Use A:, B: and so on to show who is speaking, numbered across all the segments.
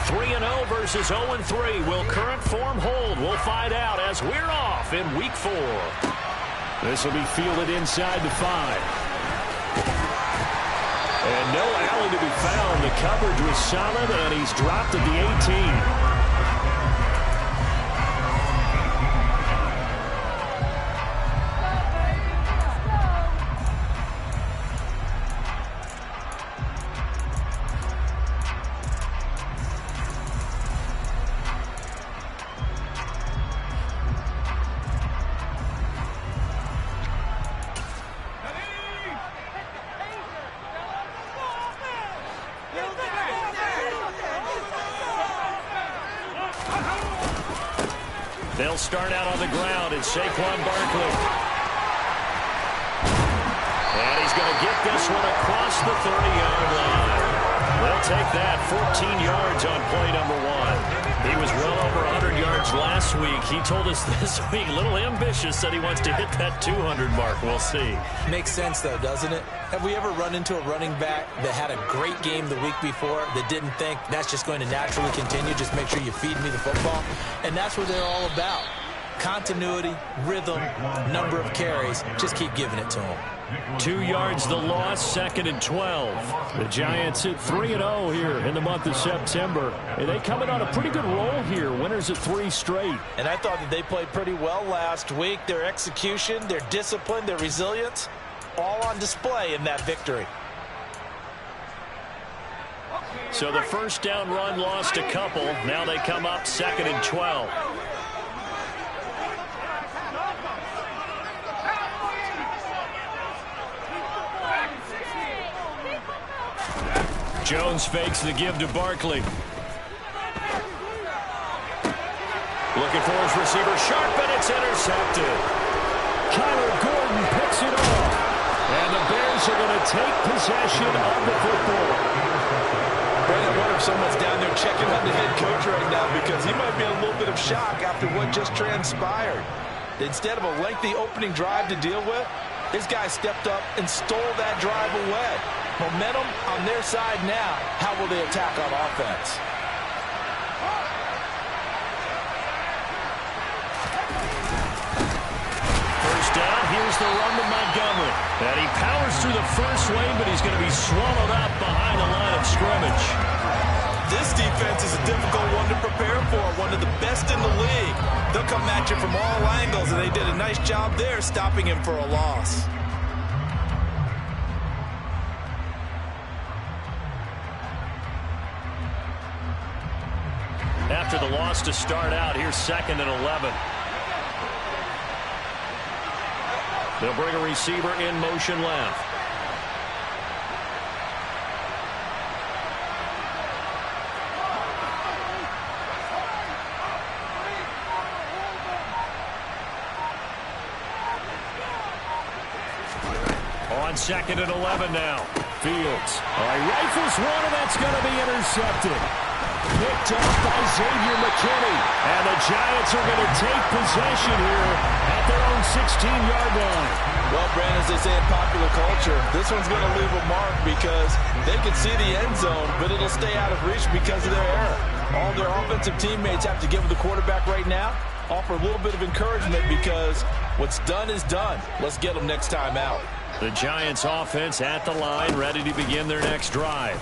A: 3-0 versus 0-3. Will current form hold? We'll find out as we're off in Week 4. This will be fielded inside the 5. And no alley to be found. The coverage was solid, and he's dropped at the 18. They'll start out on the ground, and Saquon Barkley. And he's going to get this one across the 30-yard line. They'll take that 14 yards on play number 1. He was well over 100 yards last week. He told us this week, a little ambitious, said he wants to hit that 200 mark. We'll see.
B: Makes sense, though, doesn't it? Have we ever run into a running back that had a great game the week before that didn't think that's just going to naturally continue? Just make sure you feed me the football. And that's what they're all about. Continuity, rhythm, number of carries. Just keep giving it to them.
A: 2 yards the loss, 2nd and 12. The Giants at 3-0 here in the month of September. And they coming on a pretty good roll here. Winners at 3 straight.
B: And I thought that they played pretty well last week. Their execution, their discipline, their resilience, all on display in that victory.
A: So the first down run lost a couple. Now they come up 2nd and 12. Jones fakes the give to Barkley. Looking for his receiver, sharp, and it's intercepted. Kyler Gordon picks it off. And the Bears are going to take possession of the football.
B: Brent, I wonder if someone's down there checking on the head coach right now, because he might be in a little bit of shock after what just transpired. Instead of a lengthy opening drive to deal with, this guy stepped up and stole that drive away. Momentum on their side now. How will they attack on offense?
A: First down, here's the run to Montgomery. And he powers through the first lane, but he's going to be swallowed up behind the line of scrimmage.
B: This defense is a difficult one to prepare for, one of the best in the league. They'll come at you from all angles, and they did a nice job there stopping him for a loss.
A: After the loss to start out, here's 2nd and 11. They'll bring a receiver in motion left. On 2nd and 11 now. Fields. All right, rifles one, and that's going to be intercepted. Picked up by Xavier McKinney. And the Giants are going to take possession here at their own 16-yard line.
B: Well, Brandon, as they say in popular culture, this one's going to leave a mark because they can see the end zone, but it'll stay out of reach because of their error. All their offensive teammates have to give the quarterback right now, offer a little bit of encouragement, because what's done is done. Let's get them next time out.
A: The Giants offense at the line, ready to begin their next drive.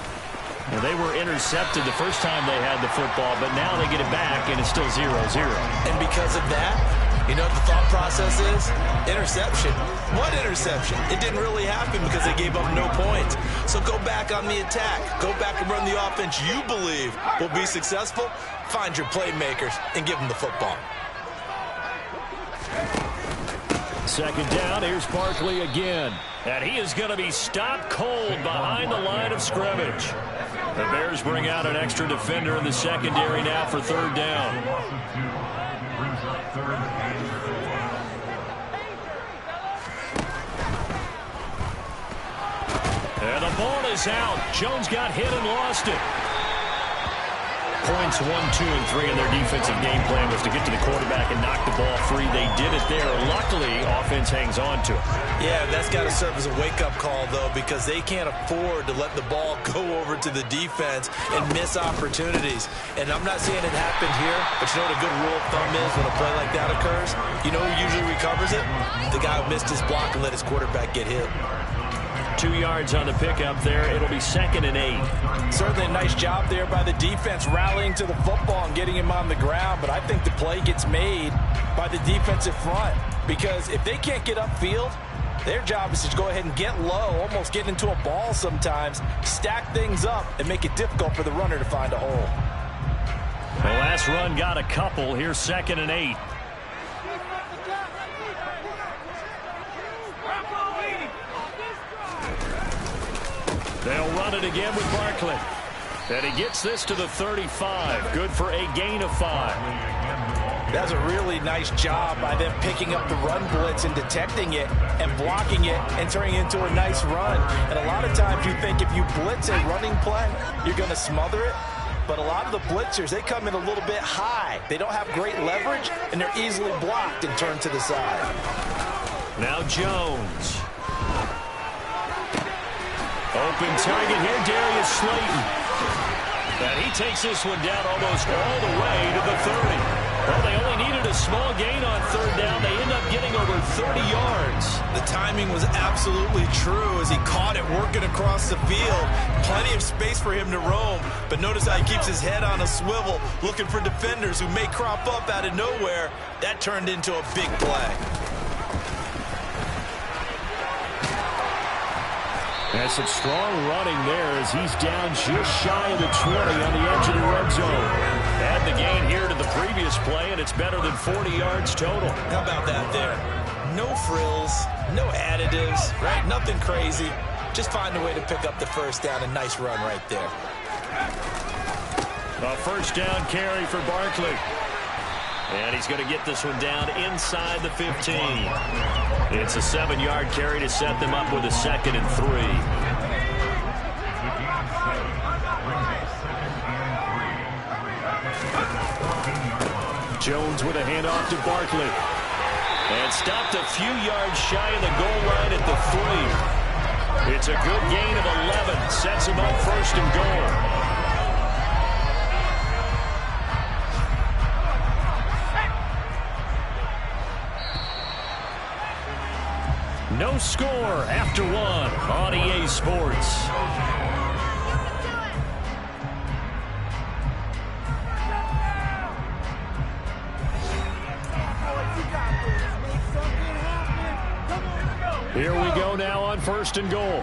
A: Well, they were intercepted the first time they had the football, but now they get it back, and it's still 0-0.
B: And because of that, you know what the thought process is? Interception. What interception? It didn't really happen because they gave up no points. So go back on the attack. Go back and run the offense you believe will be successful. Find your playmakers and give them the football.
A: 2nd down, here's Barkley again. And he is going to be stopped cold behind the line of scrimmage. The Bears bring out an extra defender in the secondary now for 3rd down. And the ball is out. Jones got hit and lost it. Points 1, 2, and 3 in their defensive game plan was to get to the quarterback and knock the ball free. They did it there. Luckily, offense hangs on to it.
B: Yeah, that's got to serve as a wake-up call, though, because they can't afford to let the ball go over to the defense and miss opportunities. And I'm not saying it happened here, but you know what a good rule of thumb is when a play like that occurs? You know who usually recovers it? The guy who missed his block and let his quarterback get hit.
A: 2 yards on the pickup there. It'll be 2nd and 8.
B: Certainly a nice job there by the defense rallying to the football and getting him on the ground. But I think the play gets made by the defensive front, because if they can't get upfield, their job is to go ahead and get low, almost get into a ball sometimes, stack things up, and make it difficult for the runner to find a hole.
A: The last run got a couple. Here's 2nd and 8. They'll run it again with Barkley. And he gets this to the 35. Good for a gain of 5.
B: That's a really nice job by them picking up the run blitz and detecting it and blocking it and turning it into a nice run. And a lot of times you think if you blitz a running play, you're going to smother it. But a lot of the blitzers, they come in a little bit high. They don't have great leverage, and they're easily blocked and turned to the side.
A: Now Jones. Open target here, Darius Slayton. And he takes this one down almost all the way to the 30. Well, they only needed a small gain on 3rd down. They end up getting over 30 yards.
B: The timing was absolutely true as he caught it working across the field. Plenty of space for him to roam. But notice how he keeps his head on a swivel, looking for defenders who may crop up out of nowhere. That turned into a big play.
A: That's some strong running there as he's down just shy of the 20 on the edge of the red zone. Add the gain here to the previous play, and it's better than 40 yards total.
B: How about that there? No frills, no additives, right? Nothing crazy. Just find a way to pick up the 1st down. A nice run right there.
A: A 1st down carry for Barkley. And he's going to get this one down inside the 15. It's a 7-yard carry to set them up with a 2nd and 3. Jones with a handoff to Barkley. And stopped a few yards shy of the goal line at the 3. It's a good gain of 11. Sets him up 1st and goal. No score after 1 on EA Sports. Here we go now on 1st and goal.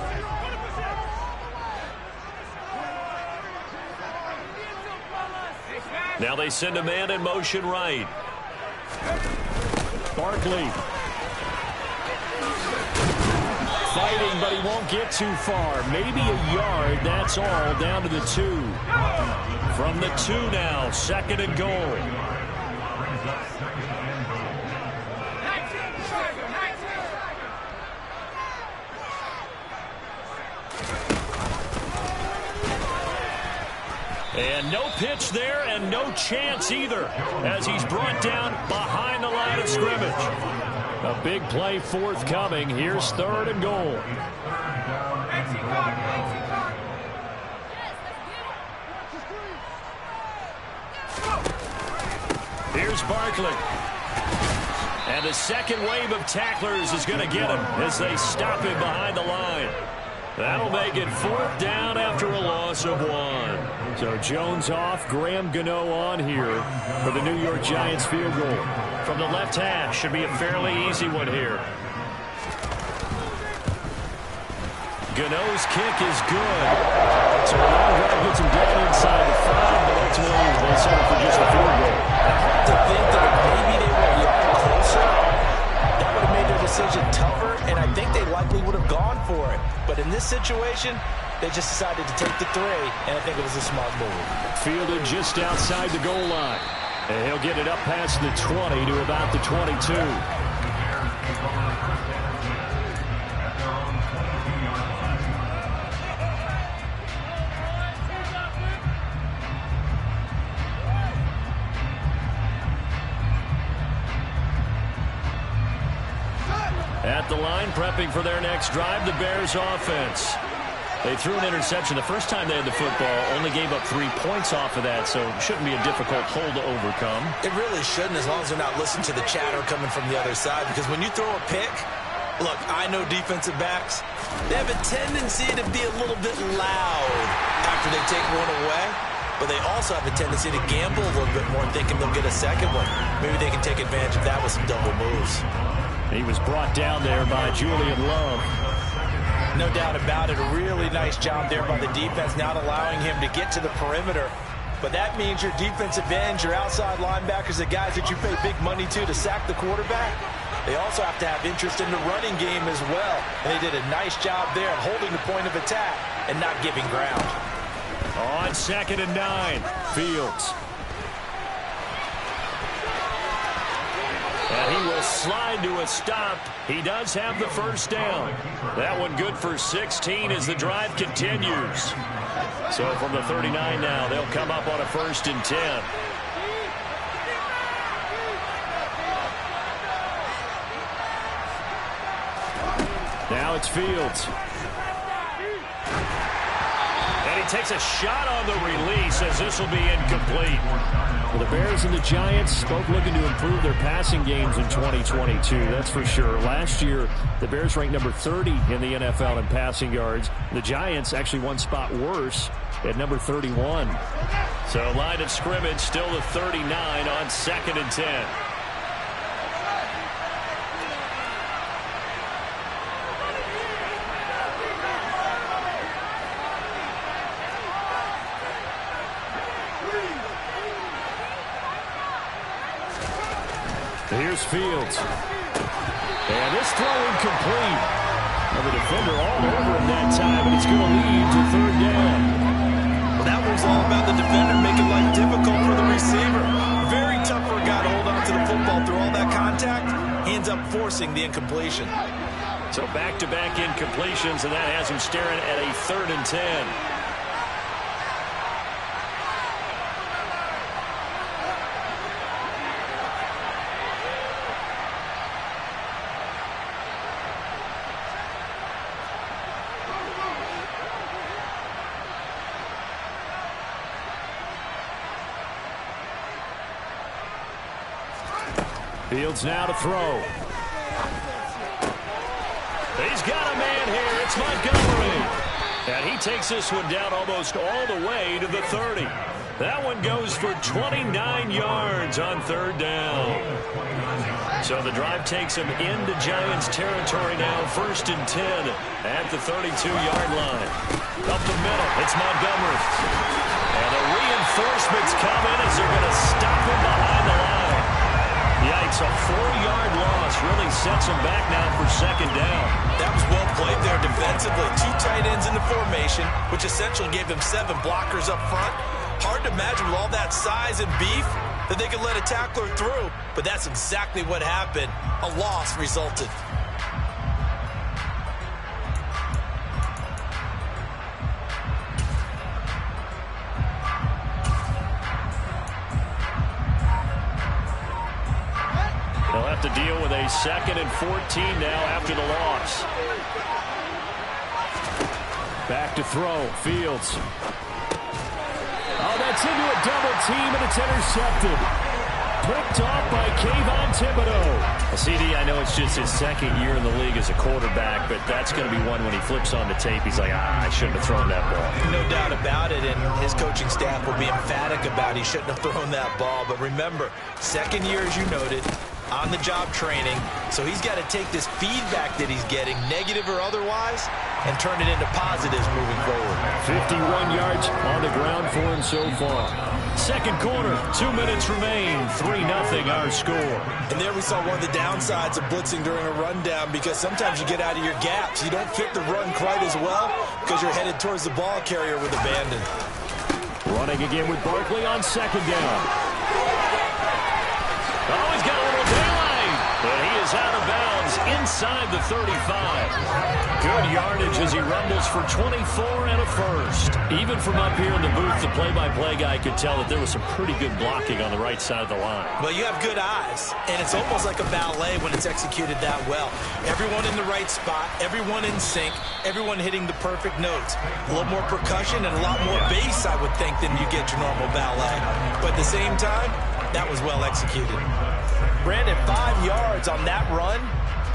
A: Now they send a man in motion right. Barkley. Fighting, but he won't get too far. Maybe a yard, that's all, down to the 2. From the 2 now, 2nd and goal. And no pitch there, and no chance either, as he's brought down behind the line of scrimmage. A big play forthcoming. Here's 3rd and goal. Here's Barkley. And the 2nd wave of tacklers is going to get him as they stop him behind the line. That'll make it 4th down after a loss of 1. So Jones off, Graham Gano on here for the New York Giants field goal. From the left hash, should be a fairly easy one here. Gano's kick is good. So a long drive gets him down inside the 5, but ultimately they settle for just a field goal.
B: I have to think that if maybe they were a yard closer, that would have made their decision tougher, and I think they likely would have gone for it. But in this situation, they just decided to take the 3, and I think it was a smart move.
A: Fielded just outside the goal line. And he'll get it up past the 20 to about the 22. at the line, prepping for their next drive, the Bears offense. They threw an interception the first time they had the football, only gave up 3 points off of that, so it shouldn't be a difficult hole to overcome.
B: It really shouldn't, as long as they're not listening to the chatter coming from the other side, because when you throw a pick, look, I know defensive backs, they have a tendency to be a little bit loud after they take one away, but they also have a tendency to gamble a little bit more, thinking they'll get a second one. Maybe they can take advantage of that with some double moves.
A: He was brought down there by Julian Love.
B: No doubt about it. A really nice job there by the defense, not allowing him to get to the perimeter. But that means your defensive ends, your outside linebackers, the guys that you pay big money to sack the quarterback, they also have to have interest in the running game as well. And they did a nice job there of holding the point of attack and not giving ground.
A: On 2nd and 9, Fields. And he will slide to a stop. He does have the first down. That one good for 16 as the drive continues. So from the 39 now, they'll come up on a 1st and 10. Now it's Fields. And he takes a shot on the release as this will be incomplete. Well, the Bears and the Giants both looking to improve their passing games in 2022, that's for sure. Last year, the Bears ranked number 30 in the NFL in passing yards. The Giants actually one spot worse at number 31. So line of scrimmage still the 39 on 2nd and 10. Here's Fields. And this throw incomplete. And the defender all over him that time, and it's going to lead to 3rd down.
B: Well, that one's all about the defender making life difficult for the receiver. Very tough for a guy to hold on to the football through all that contact. He ends up forcing the incompletion.
A: So back-to-back incompletions, and that has him staring at a 3rd and 10. Fields now to throw. He's got a man here. It's Montgomery. And he takes this one down almost all the way to the 30. That one goes for 29 yards on 3rd down. So the drive takes him into Giants territory now. 1st and 10 at the 32-yard line. Up the middle, it's Montgomery. And the reinforcements come in as they're going to stop him behind the line. Yikes, a 4-yard loss really sets him back now for 2nd down.
B: That was well played there defensively. 2 tight ends in the formation, which essentially gave them 7 blockers up front. Hard to imagine with all that size and beef that they could let a tackler through, but that's exactly what happened. A loss resulted.
A: They'll have to deal with a 2nd and 14 now after the loss. Back to throw, Fields. Oh, that's into a double team, and it's intercepted. Picked off by Kayvon Thibodeau. CD, I know it's just his 2nd year in the league as a quarterback, but that's going to be one when he flips on the tape. He's like, I shouldn't have thrown that ball.
B: No doubt about it, and his coaching staff will be emphatic about he shouldn't have thrown that ball. But remember, 2nd year, as you noted, on-the-job training, so he's got to take this feedback that he's getting, negative or otherwise, and turn it into positives moving forward.
A: 51 yards on the ground for him so far. 2nd quarter, 2 minutes remain, 3-0 our score.
B: And there we saw one of the downsides of blitzing during a rundown, because sometimes you get out of your gaps. You don't fit the run quite as well because you're headed towards the ball carrier with abandon.
A: Running again with Barkley on 2nd down. Oh, he's got a little delay, but he is out of bounds inside the 35. Good yardage as he rumbles for 24 and a first. Even from up here in the booth, the play-by-play guy could tell that there was some pretty good blocking on the right side of the line.
B: Well, you have good eyes, and it's almost like a ballet when it's executed that well. Everyone in the right spot, everyone in sync, everyone hitting the perfect notes. A little more percussion and a lot more bass, I would think, than you get your normal ballet. But at the same time, that was well executed. Brandon, 5 yards on that run.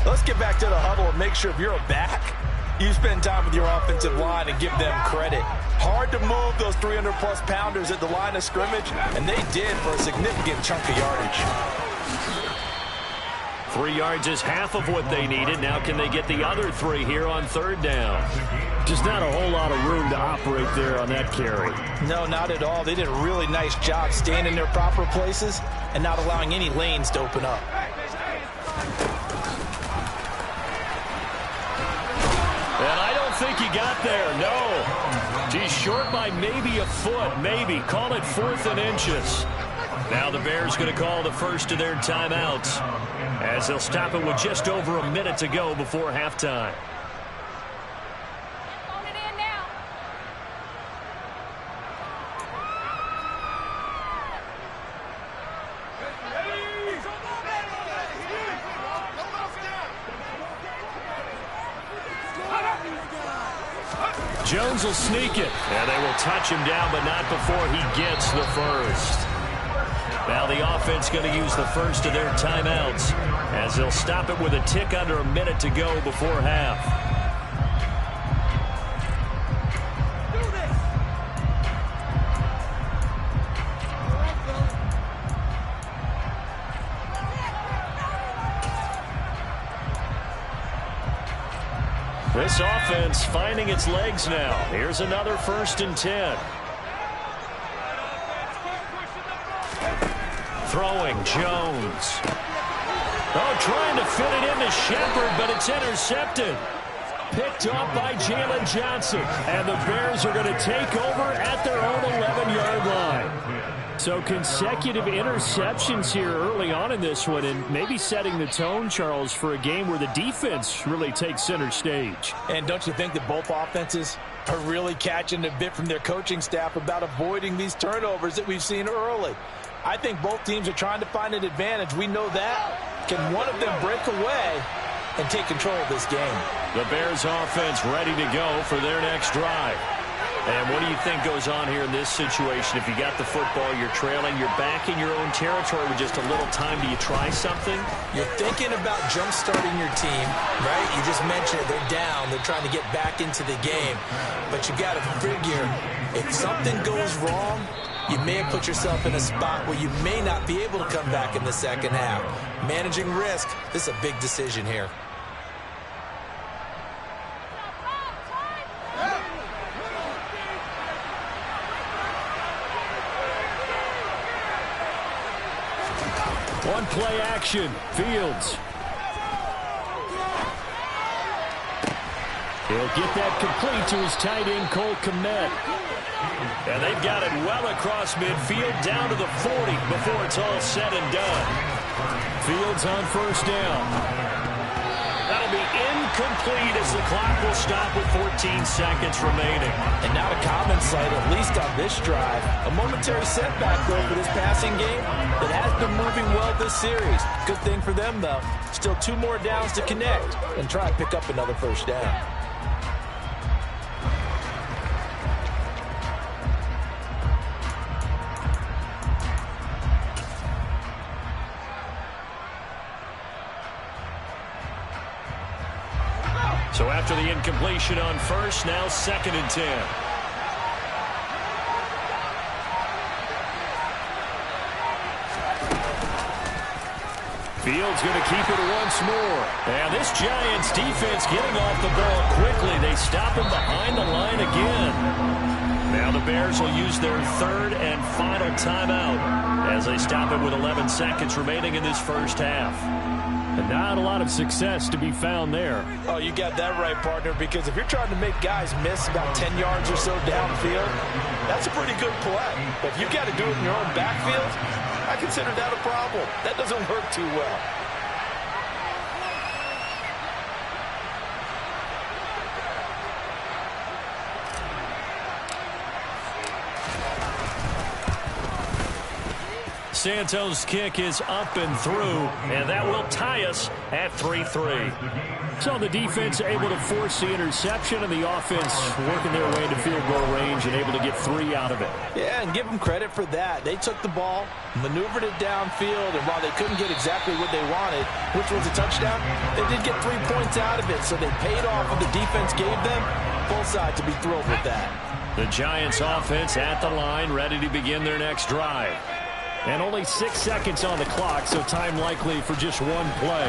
B: Let's get back to the huddle and make sure if you're a back, you spend time with your offensive line and give them credit. Hard to move those 300-plus pounders at the line of scrimmage, and they did for a significant chunk of yardage.
A: 3 yards is half of what they needed. Now can they get the other 3 here on third down? Just not a whole lot of room to operate there on that carry.
B: No, not at all. They did a really nice job staying in their proper places and not allowing any lanes to open up.
A: And I don't think he got there, no. He's short by maybe a foot, maybe. Call it 4th and inches. Now the Bears going to call the first of their timeouts as they'll stop it with just over a minute to go before halftime. Jones will sneak it, and they will touch him down, but not before he gets the first. Now the offense going to use the first of their timeouts as they'll stop it with a tick under a minute to go before half. This offense finding its legs now. Here's another 1st and 10. Throwing Jones. Oh, trying to fit it into Shepard, but it's intercepted. Picked off by Jalen Johnson. And the Bears are going to take over at their own 11-yard line. So consecutive interceptions here early on in this one, and maybe setting the tone, Charles, for a game where the defense really takes center stage.
B: And don't you think that both offenses are really catching a bit from their coaching staff about avoiding these turnovers that we've seen early? I think both teams are trying to find an advantage. We know that. Can one of them break away and take control of this game?
A: The Bears offense ready to go for their next drive. And what do you think goes on here in this situation? If you got the football, you're trailing, you're back in your own territory with just a little time. Do you try something?
B: You're thinking about jump-starting your team, right? You just mentioned it. They're down. They're trying to get back into the game. But you got to figure, if something goes wrong, you may have put yourself in a spot where you may not be able to come back in the second half. Managing risk, this is a big decision here.
A: One play action. Fields. He'll get that complete to his tight end, Cole Kmet. And they've got it well across midfield down to the 40 before it's all said and done. Fields on 1st down. That'll be incomplete as the clock will stop with 14 seconds remaining. And not a common sight, at least on this drive. A momentary setback, though, for this passing game that has been moving well this series. Good thing for them, though. Still 2 more downs to connect and try to pick up another 1st down. So after the incompletion on 1st, now 2nd and 10. Fields going to keep it once more. And this Giants defense getting off the ball quickly. They stop him behind the line again. Now the Bears will use their 3rd and final timeout as they stop it with 11 seconds remaining in this first half. And not a lot of success to be found there. Oh, you got that right, partner, because if you're trying to make guys miss about 10 yards or so downfield, that's a pretty good play. But if you've got to do it in your own backfield, I consider that a problem. That doesn't work too well. Santos' kick is up and through, and that will tie us at 3-3. So the defense able to force the interception, and the offense working their way into field goal range and able to get 3 out of it.
B: Yeah, and give them credit for that. They took the ball, maneuvered it downfield, and while they couldn't get exactly what they wanted, which was a touchdown, they did get 3 points out of it, so they paid off what the defense gave them. Both sides to be thrilled with that.
A: The Giants offense at the line, ready to begin their next drive. And only 6 seconds on the clock, so time likely for just one play.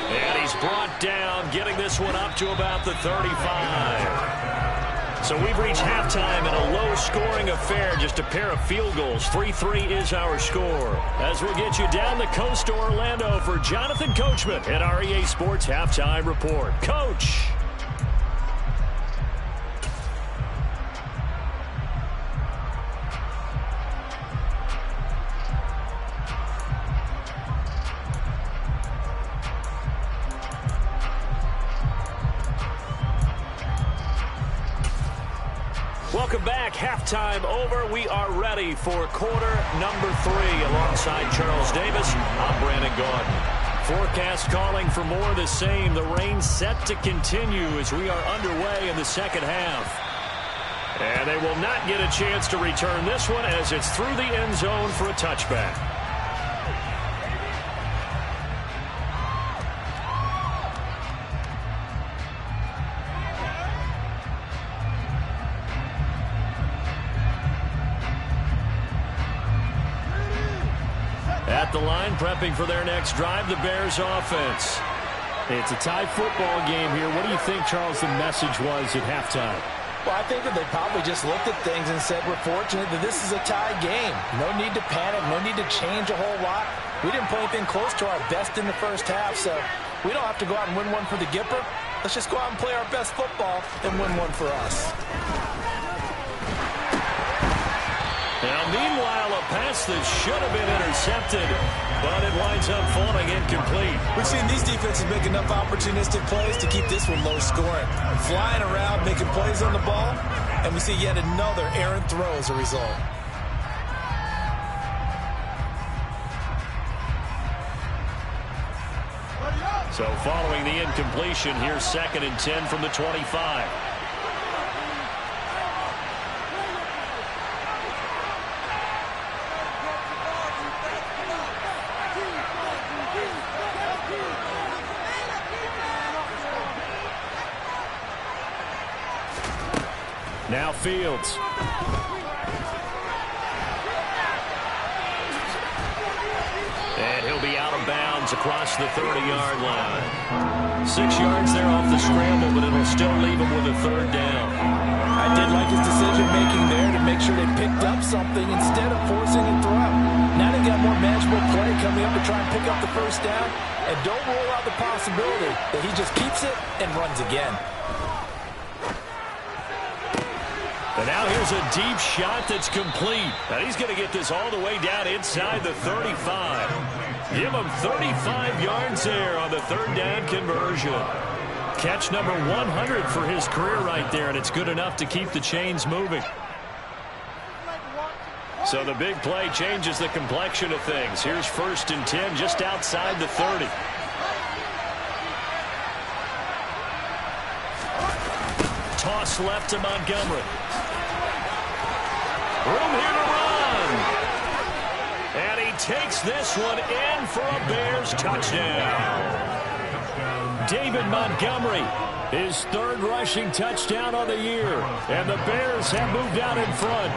A: And he's brought down, getting this one up to about the 35. So we've reached halftime in a low-scoring affair, just a pair of field goals. 3-3 is our score. As we'll get you down the coast to Orlando for Jonathan Coachman at our EA Sports Halftime Report. Coach! Welcome back. Halftime over. We are ready for quarter number 3. Alongside Charles Davis, I'm Brandon Gaudin. Forecast calling for more of the same. The rain set to continue as we are underway in the second half. And they will not get a chance to return this one as it's through the end zone for a touchback. At the line, prepping for their next drive, the Bears offense. It's a tie football game here. What do you think, Charles, the message was at halftime?
B: Well, I think that they probably just looked at things and said, we're fortunate that this is a tie game. No need to panic, no need to change a whole lot. We didn't play anything close to our best in the first half, so we don't have to go out and win one for the Gipper. Let's just go out and play our best football and win one for us.
A: Now, meanwhile, a pass that should have been intercepted, but it winds up falling incomplete.
B: We've seen these defenses make enough opportunistic plays to keep this one low scoring. Flying around, making plays on the ball, and we see yet another errant throw as a result.
A: So following the incompletion, here's 2nd and 10 from the 25. Now Fields. And he'll be out of bounds across the 30-yard line. 6 yards there off the scramble, but it'll still leave him with a 3rd down.
B: I did like his decision-making there to make sure they picked up something instead of forcing a throw. Now they got more manageable play coming up to try and pick up the 1st down. And don't rule out the possibility that he just keeps it and runs again.
A: And now here's a deep shot that's complete. Now he's going to get this all the way down inside the 35. Give him 35 yards there on the 3rd down conversion. Catch number 100 for his career right there, and it's good enough to keep the chains moving. So the big play changes the complexion of things. Here's 1st and 10 just outside the 30. Toss left to Montgomery. Room here to run. And he takes this one in for a Bears touchdown. David Montgomery, his 3rd rushing touchdown on the year. And the Bears have moved out in front.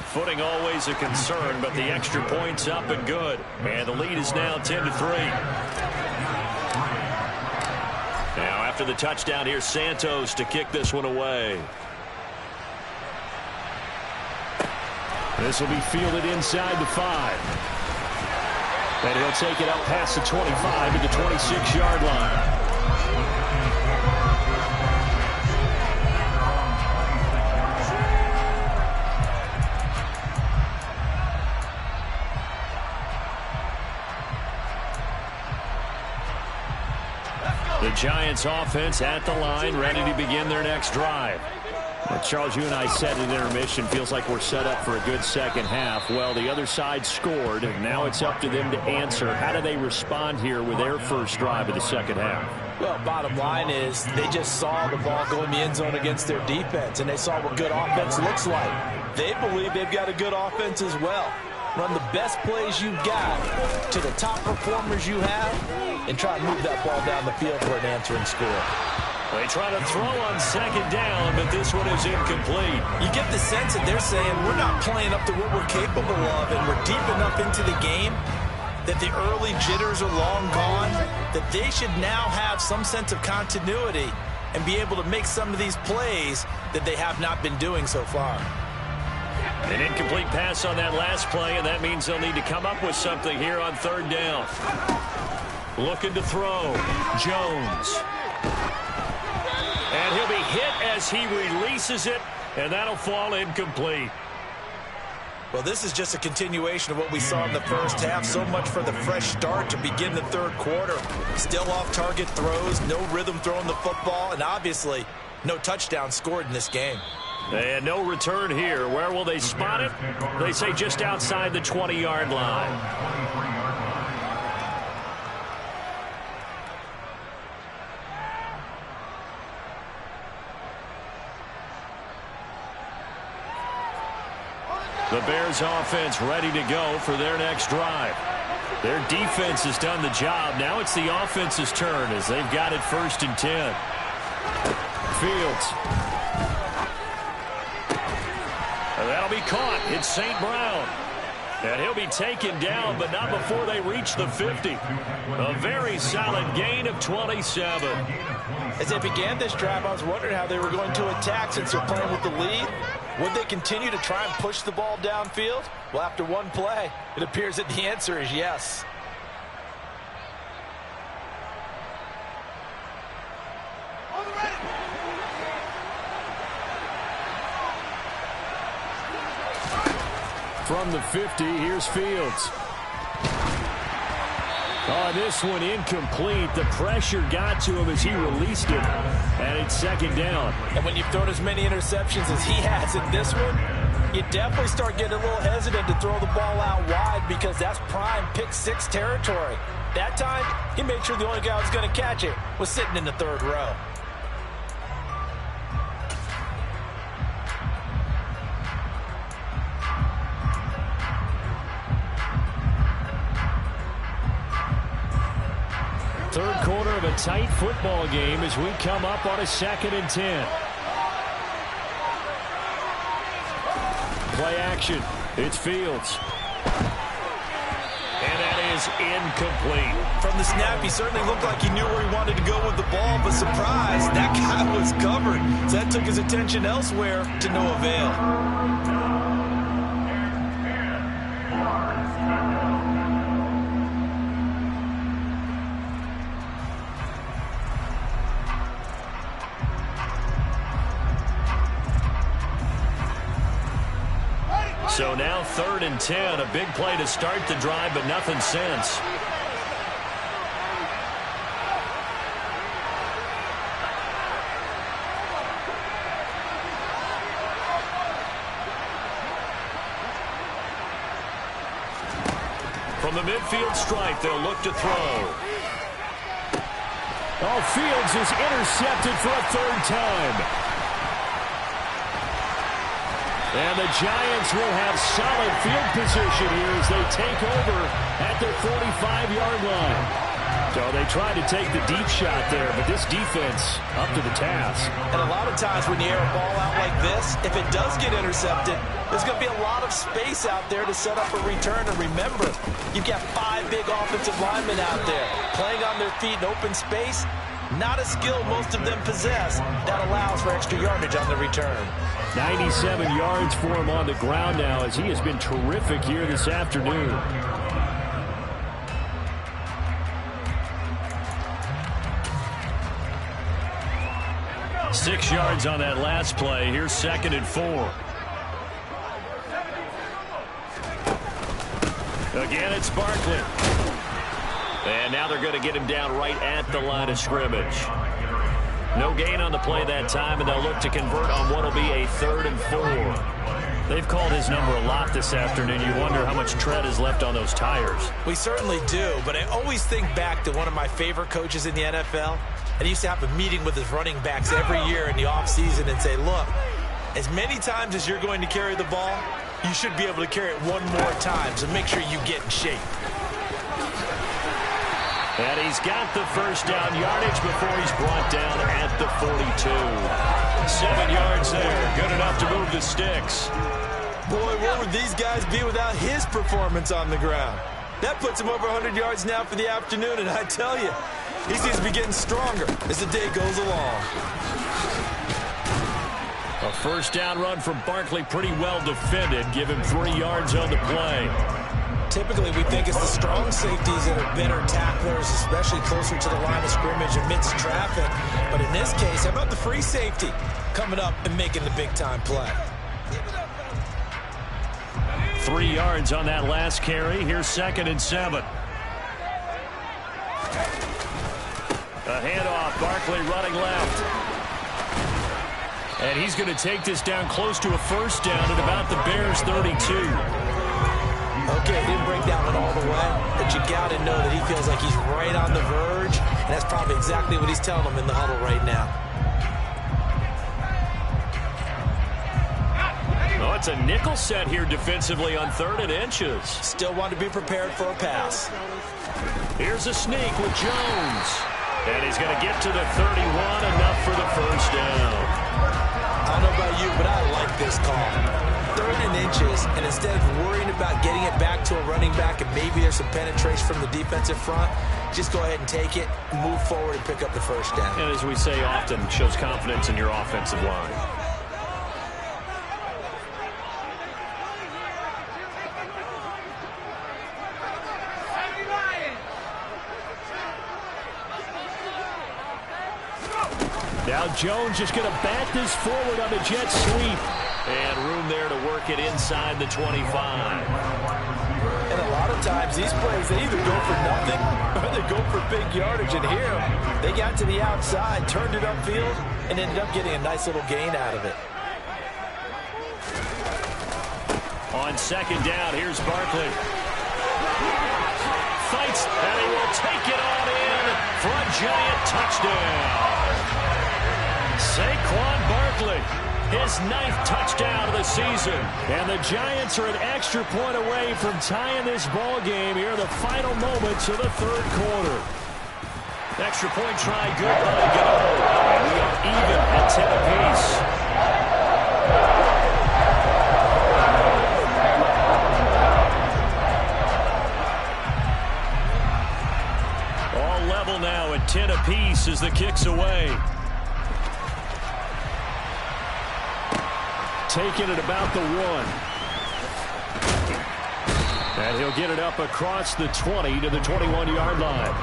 A: Footing always a concern, but the extra point's up and good. And the lead is now 10-3. Now, after the touchdown, here's Santos to kick this one away. This will be fielded inside the 5. And he'll take it up past the 25 to the 26-yard line. The Giants offense at the line, ready to begin their next drive. Well, Charles, you and I said at intermission, feels like we're set up for a good second half. Well, the other side scored, and now it's up to them to answer. How do they respond here with their first drive of the second half?
B: Well, bottom line is they just saw the ball go in the end zone against their defense, and they saw what good offense looks like. They believe they've got a good offense as well. Run the best plays you've got to the top performers you have, and try to move that ball down the field for an answering score.
A: They try to throw on second down, but this one is incomplete.
B: You get the sense that they're saying we're not playing up to what we're capable of, and we're deep enough into the game that the early jitters are long gone, that they should now have some sense of continuity and be able to make some of these plays that they have not been doing so far.
A: An incomplete pass on that last play, and that means they'll need to come up with something here on third down. Looking to throw. Jones. And he'll be hit as he releases it, and that'll fall incomplete.
B: Well, this is just a continuation of what we saw in the first half. So much for the fresh start to begin the third quarter. Still off-target throws, no rhythm throwing the football, and obviously no touchdown scored in this game.
A: And no return here. Where will they spot it? They say just outside the 20-yard line. The Bears offense ready to go for their next drive. Their defense has done the job. Now it's the offense's turn as they've got it 1st and 10. Fields. And that'll be caught. It's St. Brown. And he'll be taken down, but not before they reach the 50. A very solid gain of 27.
B: As they began this drive, I was wondering how they were going to attack since they're playing with the lead. Would they continue to try and push the ball downfield? Well, after one play, it appears that the answer is yes.
A: From the 50, here's Fields. Oh, this one incomplete. The pressure got to him as he released it, and it's 2nd down.
B: And when you've thrown as many interceptions as he has in this one, you definitely start getting a little hesitant to throw the ball out wide because that's prime pick 6 territory. That time, he made sure the only guy who was going to catch it was sitting in the 3rd row.
A: Third quarter of a tight football game as we come up on a 2nd and 10. Play action. It's Fields. And that is incomplete.
B: From the snap, he certainly looked like he knew where he wanted to go with the ball, but surprise, that guy was covered. So that took his attention elsewhere to no avail.
A: So now 3rd and 10, a big play to start the drive, but nothing since. From the midfield stripe, they'll look to throw. Oh, Fields is intercepted for a 3rd time. And the Giants will have solid field position here as they take over at their 45-yard line. So they tried to take the deep shot there, but this defense up to the task.
B: And a lot of times when you air a ball out like this, if it does get intercepted, there's going to be a lot of space out there to set up a return. And remember, you've got 5 big offensive linemen out there playing on their feet in open space. Not a skill most of them possess that allows for extra yardage on the return.
A: 97 yards for him on the ground now as he has been terrific here this afternoon. Six yards on that last play. Here's 2nd and 4. Again, it's Barkley. And now they're going to get him down right at the line of scrimmage. No gain on the play that time, and they'll look to convert on what will be a 3rd and 4. They've called his number a lot this afternoon. You wonder how much tread is left on those tires.
B: We certainly do, but I always think back to one of my favorite coaches in the NFL. And he used to have a meeting with his running backs every year in the offseason and say, look, as many times as you're going to carry the ball, you should be able to carry it one more time, so make sure you get in shape.
A: And he's got the first down yardage before he's brought down at the 42. 7 yards there. Good enough to move the sticks.
B: Boy, where would these guys be without his performance on the ground? That puts him over 100 yards now for the afternoon, and I tell you, he seems to be getting stronger as the day goes along.
A: A first down run from Barkley, pretty well defended. Give him 3 yards on the play.
B: Typically, we think it's the strong safeties that are better tacklers, especially closer to the line of scrimmage amidst traffic. But in this case, how about the free safety coming up and making the big-time play?
A: 3 yards on that last carry. Here's 2nd and 7. A handoff. Barkley running left. And he's going to take this down close to a first down at about the Bears' 32.
B: Okay, didn't break that one all the way, but you got to know that he feels like he's right on the verge, and that's probably exactly what he's telling them in the huddle right now.
A: Oh, it's a nickel set here defensively on 3rd and inches.
B: Still want to be prepared for a pass.
A: Here's a sneak with Jones. And he's going to get to the 31, enough for the first down.
B: I don't know about you, but I like this call. 3rd and inches, and instead of worrying about getting it back to a running back and maybe there's some penetration from the defensive front, just go ahead and take it, move forward, and pick up the first down.
A: And as we say often, shows confidence in your offensive line. Now Jones just going to bat this forward on a jet sweep. And room there to work it inside the 25.
B: And a lot of times these plays, they either go for nothing or they go for big yardage. And here, they got to the outside, turned it upfield, and ended up getting a nice little gain out of it.
A: On 2nd down, here's Barkley. Fights, and he will take it on in for a Giant touchdown. Saquon Barkley, his 9th touchdown of the season. And the Giants are an extra point away from tying this ball game here in the final moments of the 3rd quarter. Extra point try, good by go. And we are even at 10 apiece. All level now at 10 apiece as the kick's away. Taking it about the 1. And he'll get it up across the 20 to the 21-yard line.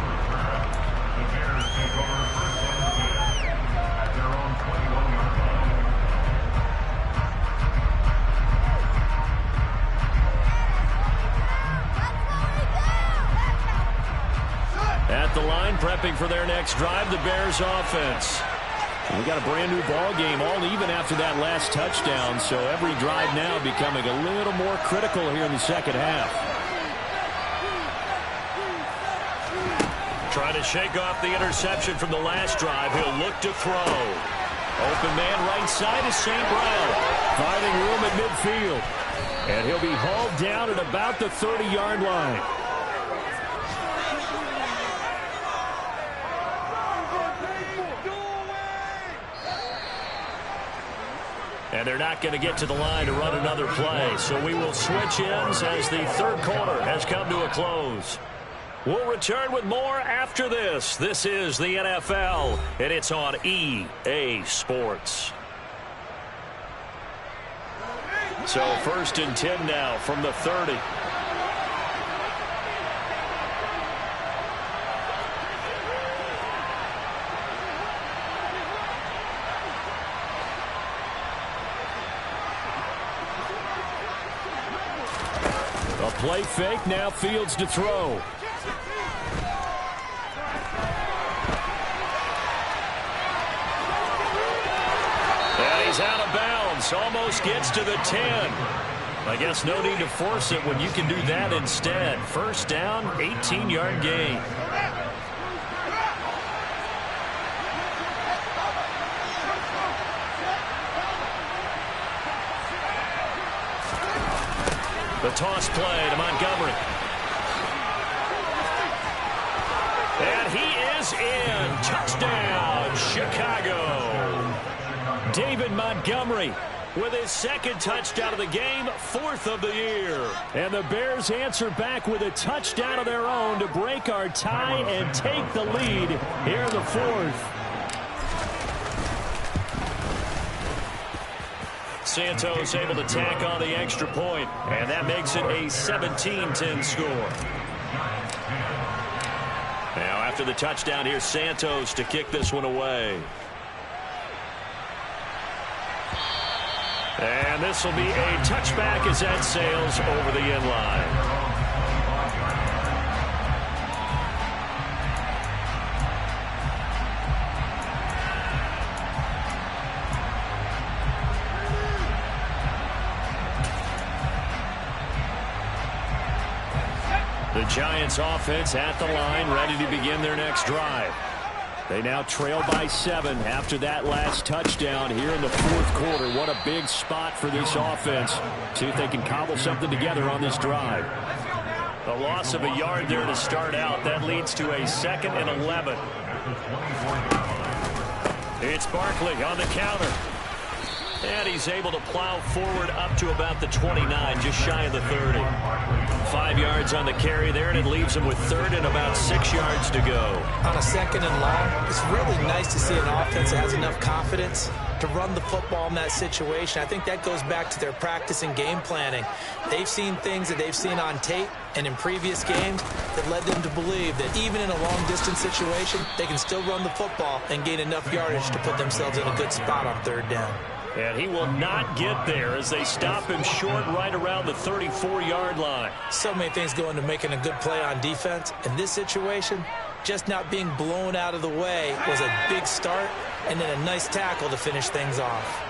A: At the line, prepping for their next drive, the Bears offense. We got a brand new ball game, all even after that last touchdown, so every drive now becoming a little more critical here in the second half. Trying to shake off the interception from the last drive. He'll look to throw. Open man right side is St. Brown, finding room at midfield. And he'll be hauled down at about the 30-yard line. And they're not going to get to the line to run another play. So we will switch ends as the 3rd quarter has come to a close. We'll return with more after this. This is the NFL, and it's on EA Sports. So 1st and 10 now from the 30. Play fake, now Fields to throw. offense almost gets to the 10. I guess no need to force it when you can do that instead. First down, 18-yard gain. The toss play to Montgomery. And he is in. Touchdown, Chicago. David Montgomery with his second touchdown of the game, 4th of the year. And the Bears answer back with a touchdown of their own to break our tie and take the lead here in the 4th. Santos able to tack on the extra point, and that makes it a 17-10 score. Now after the touchdown, here's Santos to kick this one away. And this will be a touchback as that sails over the end line. The Giants offense at the line, ready to begin their next drive. They now trail by 7 after that last touchdown here in the 4th quarter. What a big spot for this offense. See if they can cobble something together on this drive. The loss of a yard there to start out. That leads to a 2nd and 11. It's Barkley on the counter. And he's able to plow forward up to about the 29, just shy of the 30. 5 yards on the carry there, and it leaves him with 3rd and about 6 yards to go.
B: On a 2nd and long, it's really nice to see an offense that has enough confidence to run the football in that situation. I think that goes back to their practice and game planning. They've seen things that they've seen on tape and in previous games that led them to believe that even in a long-distance situation, they can still run the football and gain enough yardage to put themselves in a good spot on 3rd down.
A: And he will not get there as they stop him short right around the 34-yard line.
B: So many things go into making a good play on defense. In this situation, just not being blown out of the way was a big start, and then a nice tackle to finish things off.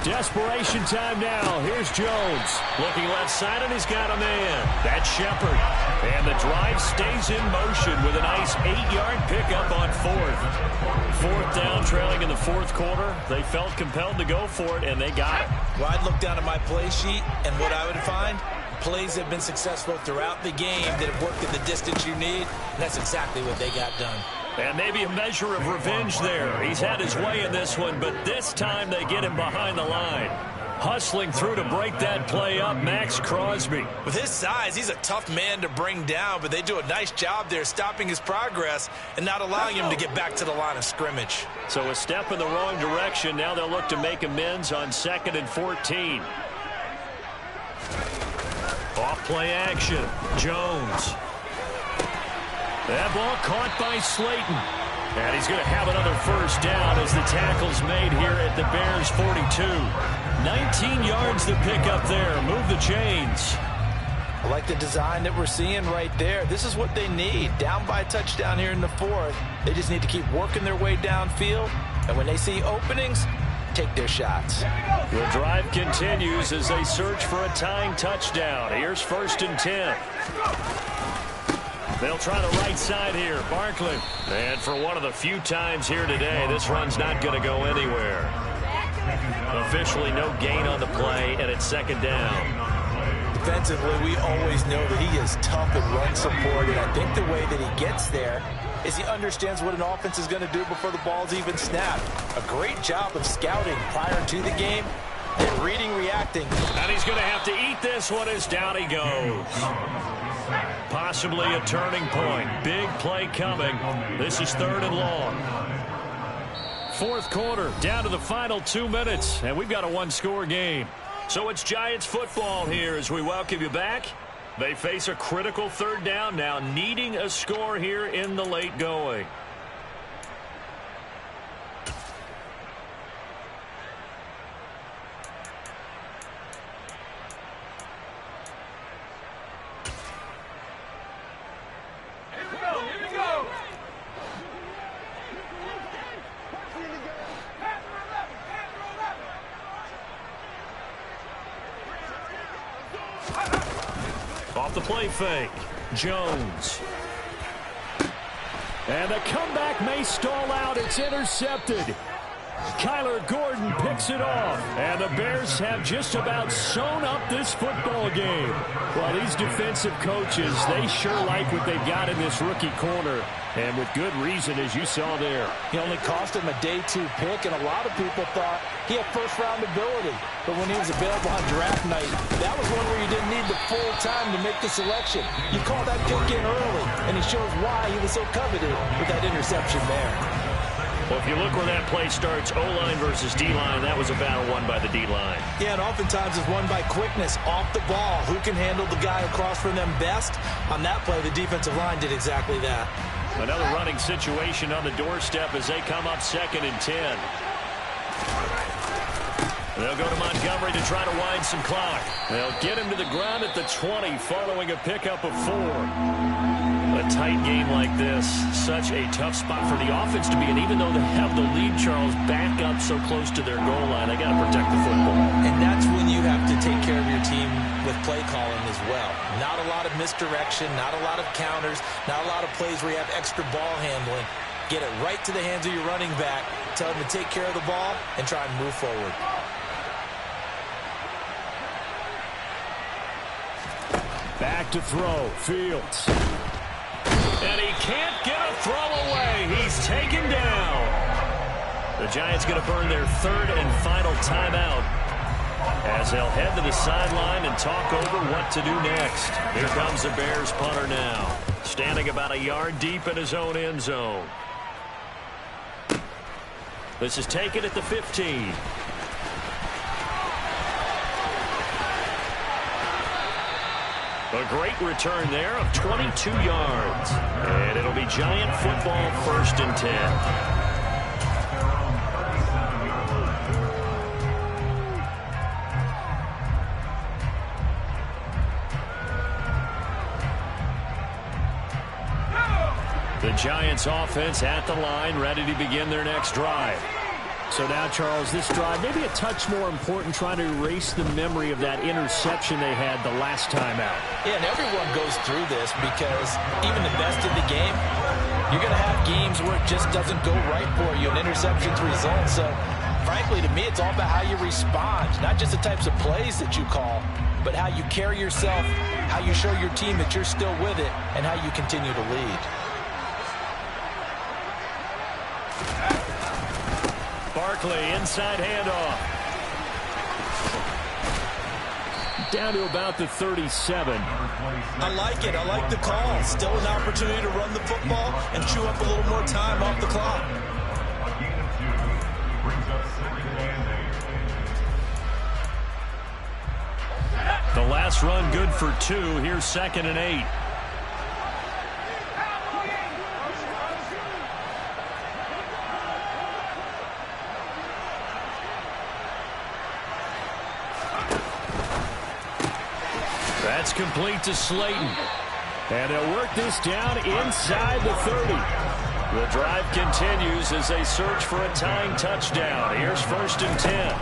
A: Desperation time now. Here's Jones. Looking left side, and he's got a man. That's Shepard. And the drive stays in motion with a nice 8-yard pickup on 4th. 4th down, trailing in the 4th quarter. They felt compelled to go for it, and they got it.
B: Well, I'd look down at my play sheet, and what I would find, plays have been successful throughout the game that have worked at the distance you need, and that's exactly what they got done.
A: And maybe a measure of revenge there. He's had his way in this one, but this time they get him behind the line. Hustling through to break that play up, Max Crosby.
B: With his size, he's a tough man to bring down, but they do a nice job there stopping his progress and not allowing him to get back to the line of scrimmage.
A: So a step in the wrong direction. Now they'll look to make amends on 2nd and 14. Off play action. Jones. That ball caught by Slayton. And he's going to have another first down as the tackle's made here at the Bears 42. 19 yards to pick up there. Move the chains.
B: I like the design that we're seeing right there. This is what they need. Down by a touchdown here in the 4th. They just need to keep working their way downfield. And when they see openings, take their shots.
A: The drive continues as they search for a tying touchdown. Here's 1st and 10. They'll try the right side here. Barkley. And for one of the few times here today, this run's not going to go anywhere. Officially no gain on the play, and it's 2nd down.
B: Defensively, we always know that he is tough in run support, and I think the way that he gets there is he understands what an offense is going to do before the ball's even snapped. A great job of scouting prior to the game and reading, reacting.
A: And he's going to have to eat this one as down he goes. Possibly a turning point. Big play coming. This is 3rd and long. 4th quarter, down to the final 2 minutes, and we've got a one-score game. So it's Giants football here as we welcome you back. They face a critical 3rd down now, needing a score here in the late going. off the play fake. Jones. And the comeback may stall out. It's intercepted. Kyler Gordon picks it off. And the Bears have just about sewn up this football game. Well, these defensive coaches, they sure like what they've got in this rookie corner. And with good reason, as you saw there.
B: He only cost him a day 2 pick, and a lot of people thought he had first-round ability. But when he was available on draft night, that was one where you didn't need the full time to make the selection. You call that pick in early, and he shows why he was so coveted with that interception there.
A: Well, if you look where that play starts, O-line versus D-line, that was a battle won by the D-line.
B: Yeah, and oftentimes it's won by quickness off the ball. Who can handle the guy across from them best? On that play, the defensive line did exactly that.
A: Another running situation on the doorstep as they come up 2nd and 10. They'll go to Montgomery to try to wind some clock. They'll get him to the ground at the 20 following a pickup of 4. A tight game like this, such a tough spot for the offense to be in. Even though they have the lead, Charles, back up so close to their goal line, they got to protect the football.
B: And that's when you have to take care of your team with play calling as well. Not a lot of misdirection, not a lot of counters, not a lot of plays where you have extra ball handling. Get it right to the hands of your running back, tell him to take care of the ball, and try and move forward.
A: Back to throw, Fields. And he can't get a throw away. He's taken down. The Giants going to burn their 3rd and final timeout as they'll head to the sideline and talk over what to do next. Here comes the Bears punter now, standing about a yard deep in his own end zone. This is taken at the 15. A great return there of 22 yards. And it'll be Giant football, 1st and 10. The Giants offense at the line, ready to begin their next drive. So now, Charles, this drive maybe a touch more important, trying to erase the memory of that interception they had the last time out.
B: Yeah, and everyone goes through this because even the best in the game, you're going to have games where it just doesn't go right for you, and interceptions result. So, frankly, to me, it's all about how you respond, not just the types of plays that you call, but how you carry yourself, how you show your team that you're still with it, and how you continue to lead.
A: Barkley, inside handoff. Down to about the 37.
B: I like it. I like the call. Still an opportunity to run the football and chew up a little more time off the clock.
A: The last run good for 2. Here's 2nd and 8. That's complete to Slayton. And they'll work this down inside the 30. The drive continues as they search for a tying touchdown. Here's 1st and 10.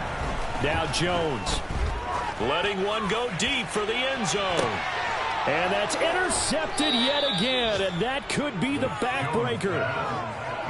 A: Now Jones letting one go deep for the end zone. And that's intercepted yet again. And that could be the backbreaker.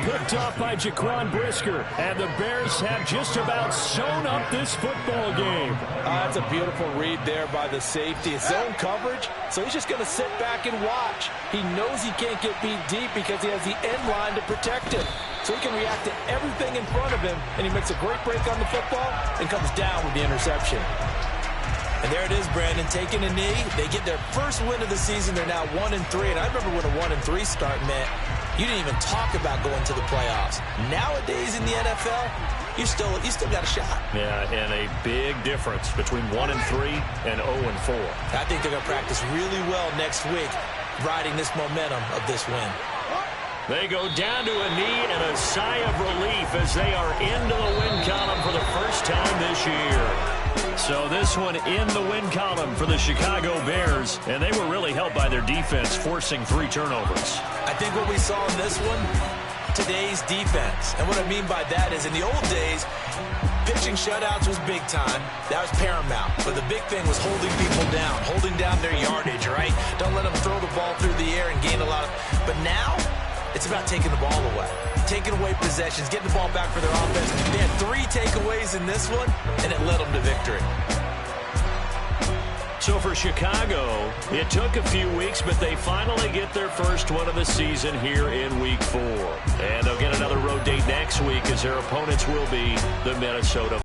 A: Picked off by Jaquan Brisker. And the Bears have just about sewn up this football game.
B: That's a beautiful read there by the safety. It's zone coverage, so he's just going to sit back and watch. He knows he can't get beat deep because he has the end line to protect him. So he can react to everything in front of him, and he makes a great break on the football and comes down with the interception. And there it is, Brandon, taking a knee. They get their first win of the season. They're now 1-3, and I remember when a 1-3 start meant you didn't even talk about going to the playoffs. Nowadays in the NFL, you still got a shot.
A: Yeah, and a big difference between 1-3 and 0-4.
B: I think they're going to practice really well next week, riding this momentum of this win.
A: They go down to a knee and a sigh of relief as they are into the win column for the first time this year. So this one in the win column for the Chicago Bears, and they were really helped by their defense, forcing 3 turnovers.
B: I think what we saw in this one, today's defense. And what I mean by that is in the old days, pitching shutouts was big time. That was paramount. But the big thing was holding people down, holding down their yardage, right? Don't let them throw the ball through the air and gain a lot of... But now, it's about taking the ball away. Taking away possessions, getting the ball back for their offense. They had 3 takeaways in this one, and it led them to victory.
A: So for Chicago, it took a few weeks, but they finally get their first one of the season here in Week 4. And they'll get another road date next week as their opponents will be the Minnesota